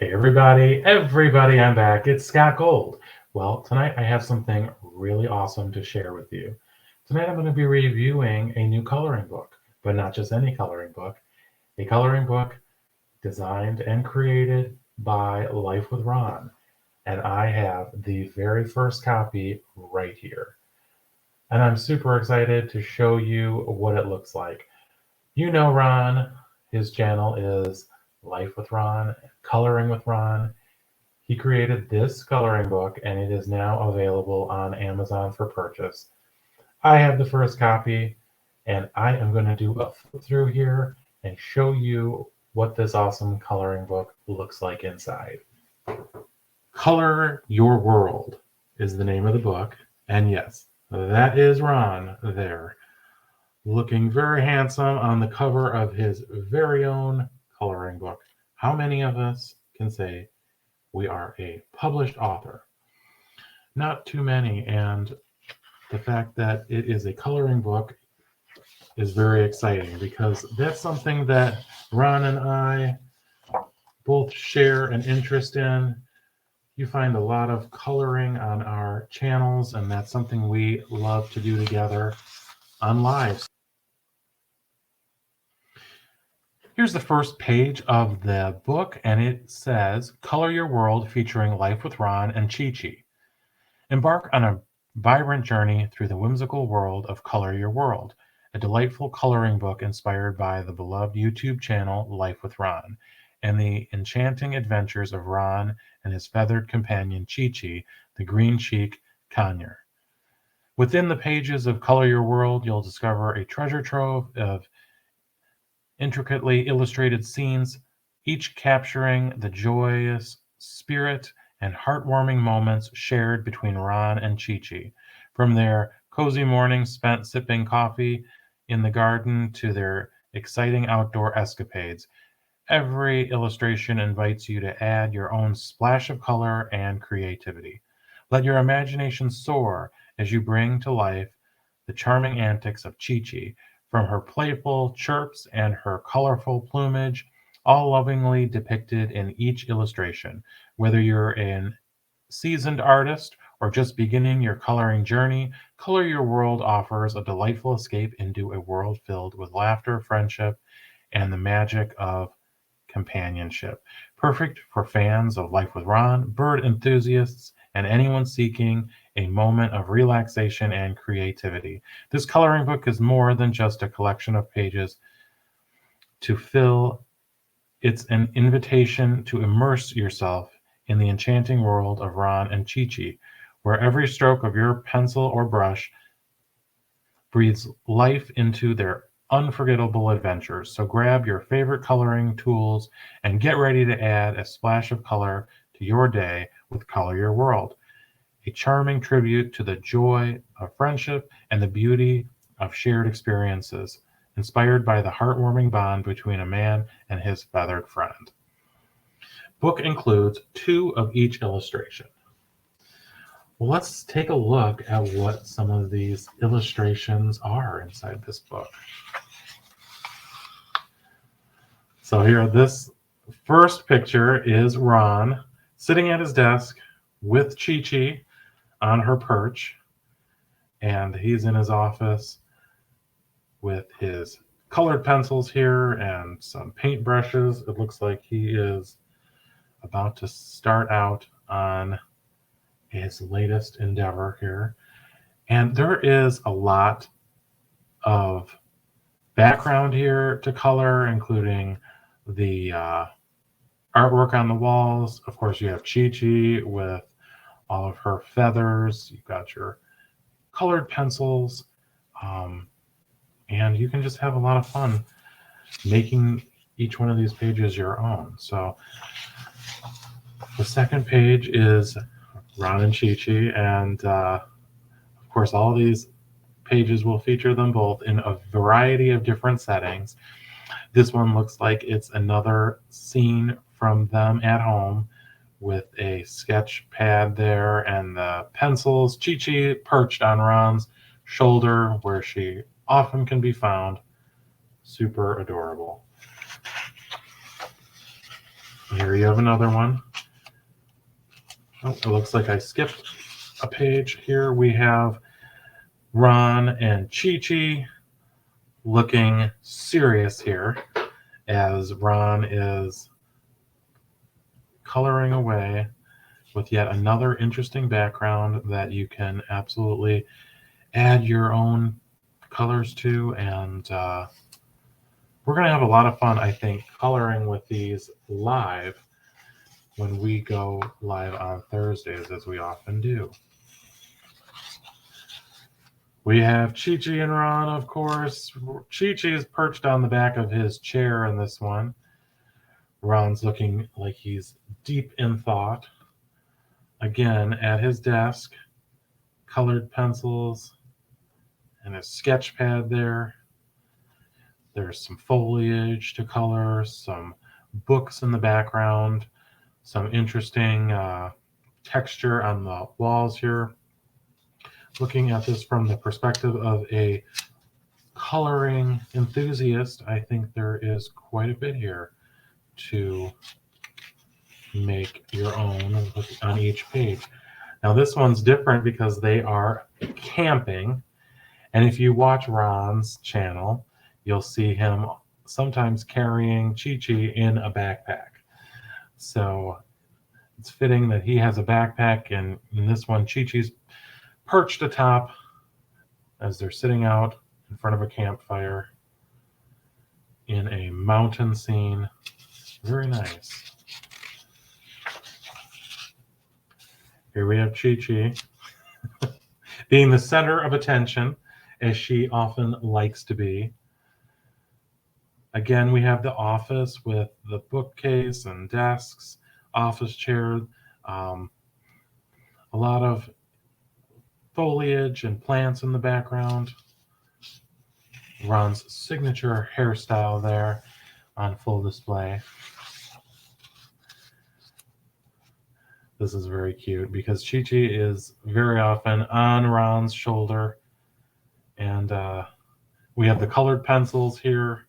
Hey everybody, I'm back. It's Scott Gold. Well, tonight I have something really awesome to share with you. Tonight I'm going to be reviewing a new coloring book, but not just any coloring book, a coloring book designed and created by Life with Ron. And I have the very first copy right here. And I'm super excited to show you what it looks like. You know Ron, his channel is Life with Ron, Coloring with Ron. He created this coloring book and it is now available on Amazon for purchase. I have the first copy and I am going to do a flip through here and show you what this awesome coloring book looks like inside. Color Your World is the name of the book. And yes, that is Ron there, looking very handsome on the cover of his very own coloring book. How many of us can say we are a published author? Not too many, and the fact that it is a coloring book is very exciting because that's something that Ron and I both share an interest in. You find a lot of coloring on our channels, and that's something we love to do together on live. Here's the first page of the book, and it says, Color Your World, featuring Life with Ron and Chi-Chi. Embark on a vibrant journey through the whimsical world of Color Your World, a delightful coloring book inspired by the beloved YouTube channel Life with Ron, and the enchanting adventures of Ron and his feathered companion Chi-Chi, the green-cheek conure. Within the pages of Color Your World, you'll discover a treasure trove of intricately illustrated scenes, each capturing the joyous spirit and heartwarming moments shared between Ron and Chi-Chi, from their cozy mornings spent sipping coffee in the garden to their exciting outdoor escapades. Every illustration invites you to add your own splash of color and creativity. Let your imagination soar as you bring to life the charming antics of Chi-Chi, from her playful chirps and her colorful plumage, all lovingly depicted in each illustration. Whether you're an seasoned artist or just beginning your coloring journey, Color Your World offers a delightful escape into a world filled with laughter, friendship, and the magic of companionship. Perfect for fans of Life with Ron, bird enthusiasts, and anyone seeking a moment of relaxation and creativity. This coloring book is more than just a collection of pages to fill. It's an invitation to immerse yourself in the enchanting world of Ron and Chi-Chi, where every stroke of your pencil or brush breathes life into their unforgettable adventures. So grab your favorite coloring tools and get ready to add a splash of color to your day with Color Your World, a charming tribute to the joy of friendship and the beauty of shared experiences, inspired by the heartwarming bond between a man and his feathered friend. Book includes 2 of each illustration. Well, let's take a look at what some of these illustrations are inside this book. So here, this first picture is Ron sitting at his desk with Chi-Chi on her perch, and he's in his office with his colored pencils here and some paint brushes. It looks like he is about to start out on his latest endeavor here. And there is a lot of background here to color, including the artwork on the walls. Of course, you have Chi-Chi with all of her feathers. You've got your colored pencils, and you can just have a lot of fun making each one of these pages your own. So the second page is Ron and Chi-Chi, and of course all these pages will feature them both in a variety of different settings. This one looks like it's another scene from them at home with a sketch pad there and the pencils. Chi-Chi perched on Ron's shoulder where she often can be found. Super adorable. Here you have another one. Oh, it looks like I skipped a page. Here we have Ron and Chi-Chi looking serious here as Ron is coloring away with yet another interesting background that you can absolutely add your own colors to. And we're going to have a lot of fun, I think, coloring with these live when we go live on Thursdays, as we often do. We have Chi-Chi and Ron, of course. Chi-Chi is perched on the back of his chair in this one. Ron's looking like he's deep in thought. Again, at his desk, colored pencils and a sketch pad there. There's some foliage to color, some books in the background, some interesting texture on the walls here. Looking at this from the perspective of a coloring enthusiast, I think there is quite a bit here to make your own on each page. Now this one's different because they are camping, and if you watch Ron's channel, you'll see him sometimes carrying Chi-Chi in a backpack. So it's fitting that he has a backpack, and in this one, Chi-Chi's perched atop as they're sitting out in front of a campfire in a mountain scene. Very nice. Here we have Chi-Chi being the center of attention, as she often likes to be. Again, we have the office with the bookcase and desks, office chair, a lot of foliage and plants in the background. Ron's signature hairstyle there on full display. This is very cute because Chi-Chi is very often on Ron's shoulder. And we have the colored pencils here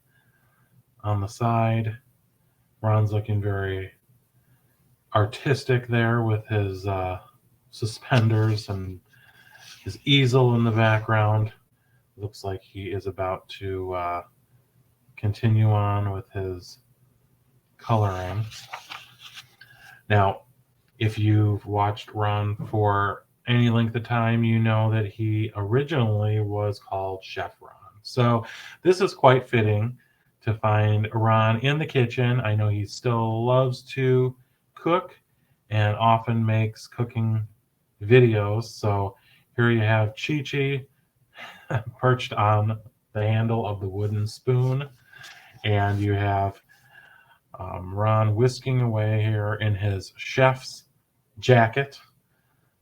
on the side. Ron's looking very artistic there with his suspenders and his easel in the background. Looks like he is about to continue on with his coloring. Now, if you've watched Ron for any length of time, you know that he originally was called Chef Ron. So this is quite fitting to find Ron in the kitchen. I know he still loves to cook and often makes cooking videos. So here you have Chi-Chi perched on the handle of the wooden spoon, and you have Ron whisking away here in his chef's jacket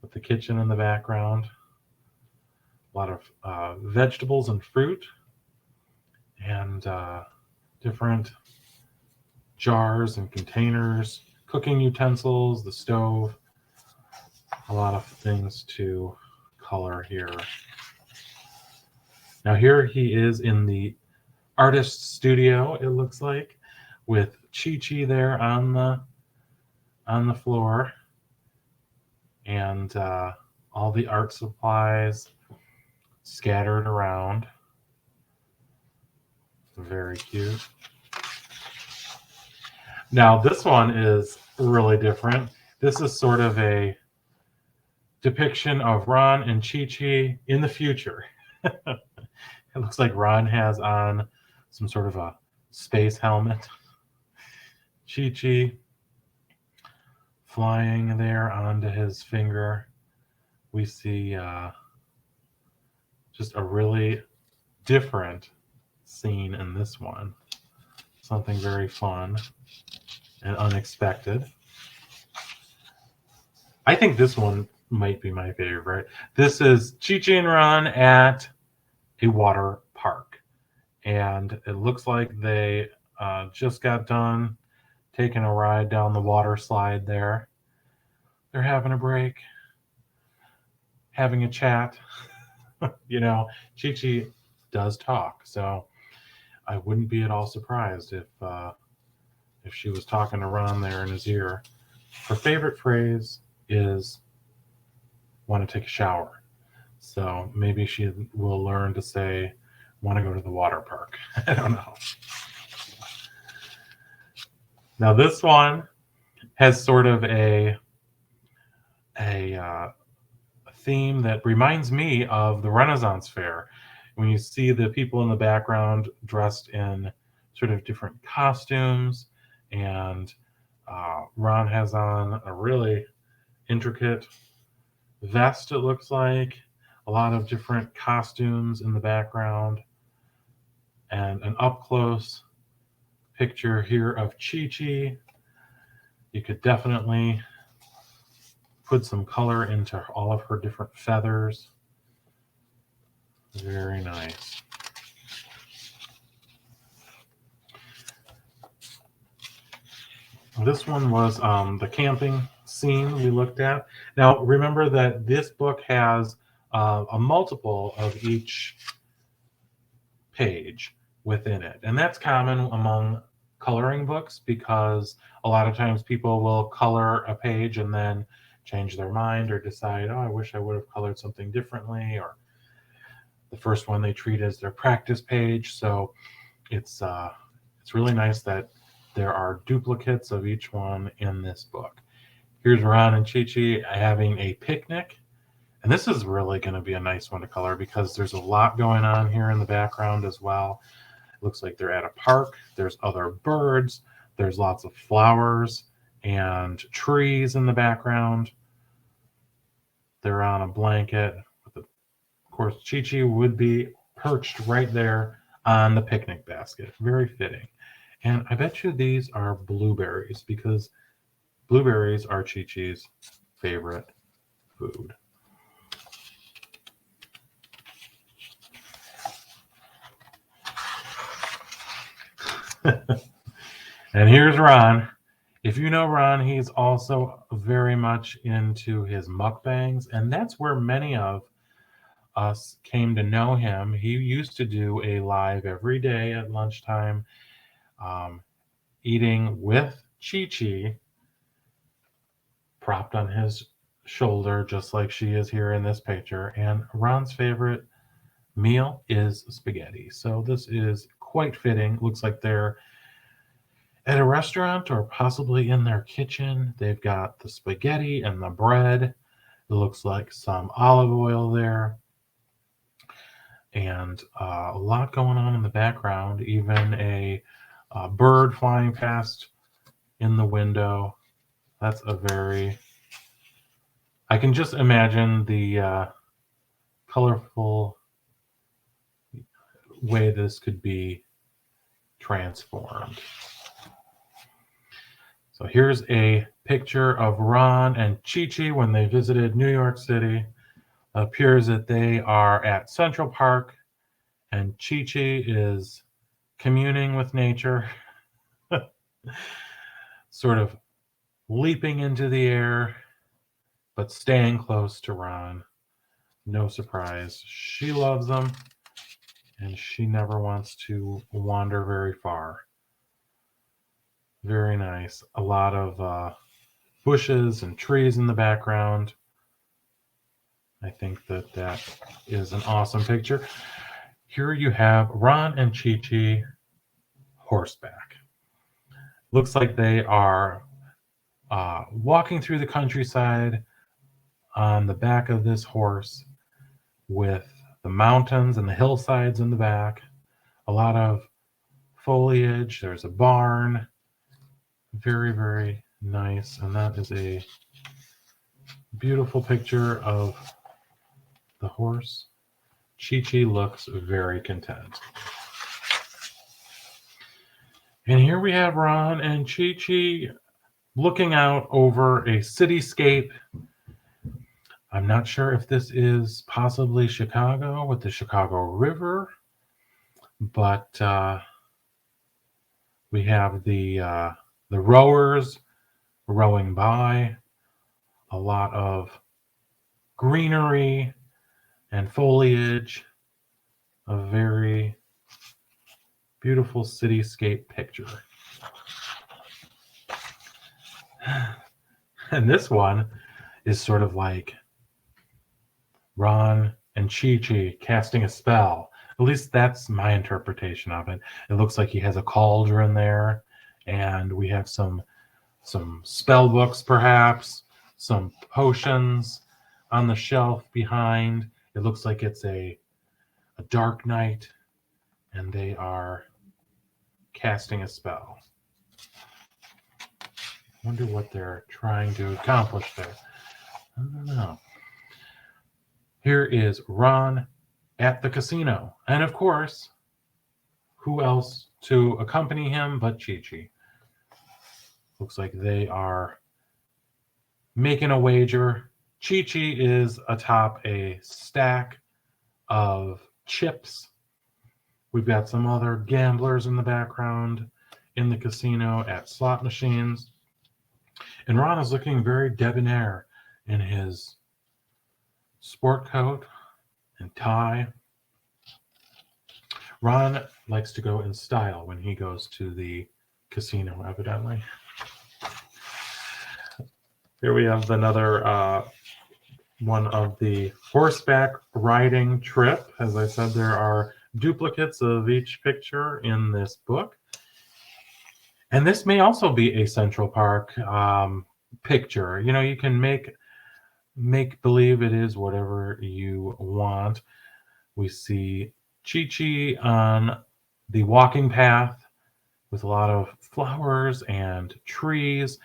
with the kitchen in the background. A lot of vegetables and fruit and different jars and containers, cooking utensils, the stove, a lot of things to color here. Now here he is in the artist studio, it looks like, with Chi-Chi there on the floor, and all the art supplies scattered around. Very cute. Now this one is really different. This is sort of a depiction of Ron and Chi-Chi in the future. It looks like Ron has on some sort of a space helmet. Chi-Chi flying there onto his finger. We see just a really different scene in this one. Something very fun and unexpected. I think this one might be my favorite. This is Chi-Chi and Ron at a water park. And it looks like they just got done taking a ride down the water slide there. They're having a break, having a chat. You know, Chi-Chi does talk, so I wouldn't be at all surprised if if she was talking to Ron there in his ear. Her favorite phrase is want to take a shower. So maybe she will learn to say, want to go to the water park. I don't know. Now this one has sort of a theme that reminds me of the Renaissance Fair. When you see the people in the background dressed in sort of different costumes, and Ron has on a really intricate vest, it looks like, a lot of different costumes in the background, and an up close picture here of Chi Chi. You could definitely put some color into all of her different feathers. Very nice. This one was the camping scene we looked at. Now, remember that this book has a multiple of each page within it. And that's common among coloring books because a lot of times people will color a page and then change their mind or decide, oh, I wish I would have colored something differently, or the first one they treat as their practice page. So it's really nice that there are duplicates of each one in this book. Here's Ron and Chi Chi having a picnic. And this is really going to be a nice one to color because there's a lot going on here in the background as well. It looks like they're at a park. There's other birds. There's lots of flowers and trees in the background. They're on a blanket. Of course, Chi Chi would be perched right there on the picnic basket. Very fitting. And I bet you these are blueberries because blueberries are Chi Chi's favorite food. And here's Ron. If you know Ron, he's also very much into his mukbangs, and that's where many of us came to know him. He used to do a live every day at lunchtime, eating with Chi Chi propped on his shoulder, just like she is here in this picture. And Ron's favorite meal is spaghetti. So this is quite fitting. Looks like they're at a restaurant or possibly in their kitchen. They've got the spaghetti and the bread. It looks like some olive oil there. And a lot going on in the background, even a bird flying past in the window. That's a very, I can just imagine the colorful way this could be transformed. So here's a picture of Ron and Chi Chi when they visited New York City. It appears that they are at Central Park and Chi Chi is communing with nature, sort of leaping into the air, but staying close to Ron. No surprise. She loves him and she never wants to wander very far. Very nice. A lot of bushes and trees in the background. I think that that is an awesome picture. Here you have Ron and Chi Chi horseback. Looks like they are walking through the countryside on the back of this horse with the mountains and the hillsides in the back. A lot of foliage. There's a barn. Very, very nice. And that is a beautiful picture of the horse. Chi Chi looks very content. And here we have Ron and Chi Chi looking out over a cityscape. I'm not sure if this is possibly Chicago with the Chicago River, but we have the rowers rowing by, a lot of greenery and foliage, a very beautiful cityscape picture. And this one is sort of like Ron and Chi-Chi casting a spell. At least that's my interpretation of it. It looks like he has a cauldron there, and we have some spell books, perhaps some potions on the shelf behind. It looks like it's a dark night, and they are casting a spell. Wonder what they're trying to accomplish there. I don't know. Here is Ron at the casino. And of course, who else to accompany him but Chi-Chi? Looks like they are making a wager. Chi-Chi is atop a stack of chips. We've got some other gamblers in the background in the casino at slot machines. And Ron is looking very debonair in his sport coat and tie. Ron likes to go in style when he goes to the casino, evidently. Here we have another one of the horseback riding trip. As I said, there are duplicates of each picture in this book. And this may also be a Central Park picture. You know, you can make believe it is whatever you want. We see Chi-Chi on the walking path with a lot of flowers and trees,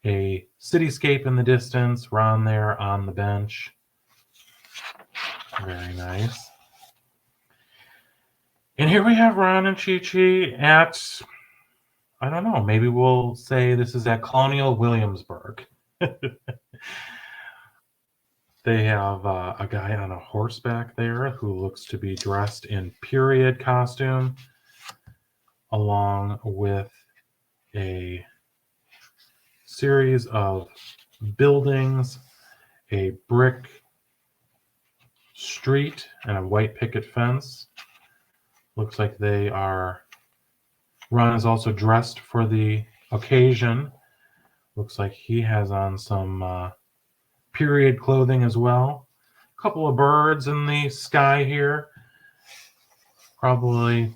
a cityscape in the distance, Ron there on the bench. Very nice. And here we have Ron and Chi-Chi at, I don't know, maybe we'll say this is at Colonial Williamsburg. They have a guy on a horseback there who looks to be dressed in period costume, along with a series of buildings, a brick street, and a white picket fence. Looks like they are. Ron is also dressed for the occasion. Looks like he has on some period clothing as well. A couple of birds in the sky here. Probably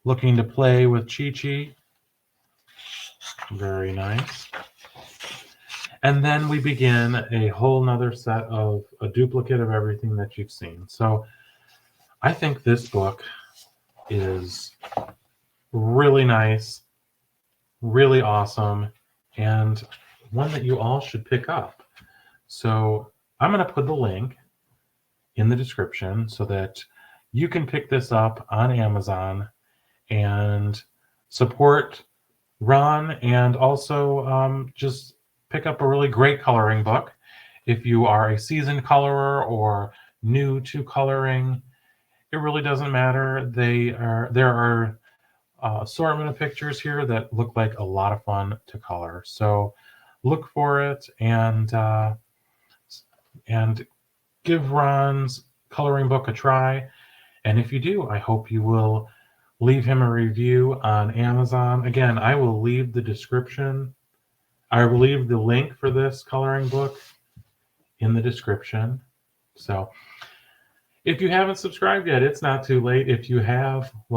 looking to play with Chi-Chi. Very nice. And then we begin a whole nother set of a duplicate of everything that you've seen. So I think this book is really nice, really awesome, and one that you all should pick up. So I'm going to put the link in the description so that you can pick this up on Amazon and support Ron, and also just pick up a really great coloring book. If you are a seasoned colorer or new to coloring, it really doesn't matter. There are assortment of pictures here that look like a lot of fun to color. So look for it and give Ron's coloring book a try. And if you do, I hope you will leave him a review on Amazon. Again, I will leave the description. I will leave the link for this coloring book in the description. So if you haven't subscribed yet, it's not too late. If you have, well,